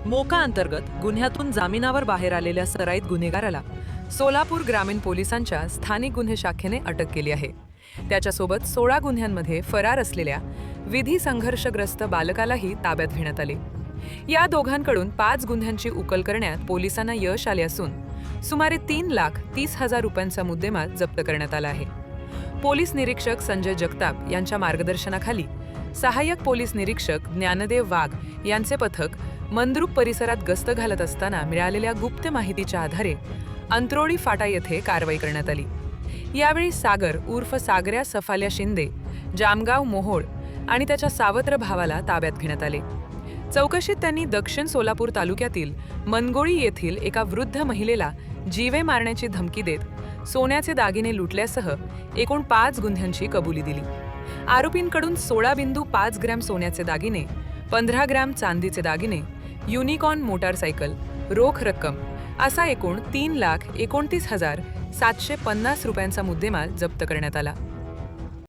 मोका अंतर्गत गुन्ह्यातून जामिनावर बाहेर आलेल्या सराईत गुन्हेगाराला सोलापूर ग्रामीण पोलिसांच्या स्थानिक गुन्हे शाखेने अटक केली आहे. त्याच्यासोबत 16 गुन्ह्यांमध्ये फरार असलेल्या विधी संघर्षग्रस्त बालकालाही ताब्यात घेण्यात आले. या दोघांकडून 5 गुन्ह्यांची उकल करण्यात पोलिसांना यश आले असून सुमारे 3,30,000 रुपयांचा मुद्देमाल जप्त करण्यात आला आहे. पोलीस निरीक्षक संजय जगताप यांच्या मार्गदर्शनाखाली सहाय्यक पोलीस निरीक्षक ज्ञानदेव वाघ यांचे पथक मंद्रुप परिसरात गस्त घालत असताना मिळालेल्या गुप्त माहितीच्या आधारे अंत्रोळी फाटा येथे कारवाई करण्यात आली. यावेळी सागर उर्फ सागऱ्या सफाल्या शिंदे, जामगाव मोहोळ आणि त्याच्या सावत्र भावाला ताब्यात घेण्यात आले. चौकशीत त्यांनी दक्षिण सोलापूर तालुक्यातील मनगोळी येथील एका वृद्ध महिलेला जीवे मारण्याची धमकी देत सोन्याचे दागिने लुटल्यासह एकूण 5 गुन्ह्यांची कबुली दिली. आरोपींकडून 16.5 ग्रॅम सोन्याचे दागिने, 15 ग्रॅम चांदीचे दागिने, युनिकॉर्न मोटारसायकल, रोख रक्कम असा एकूण 3,29,750 रुपयांचा मुद्देमाल जप्त करण्यात आला.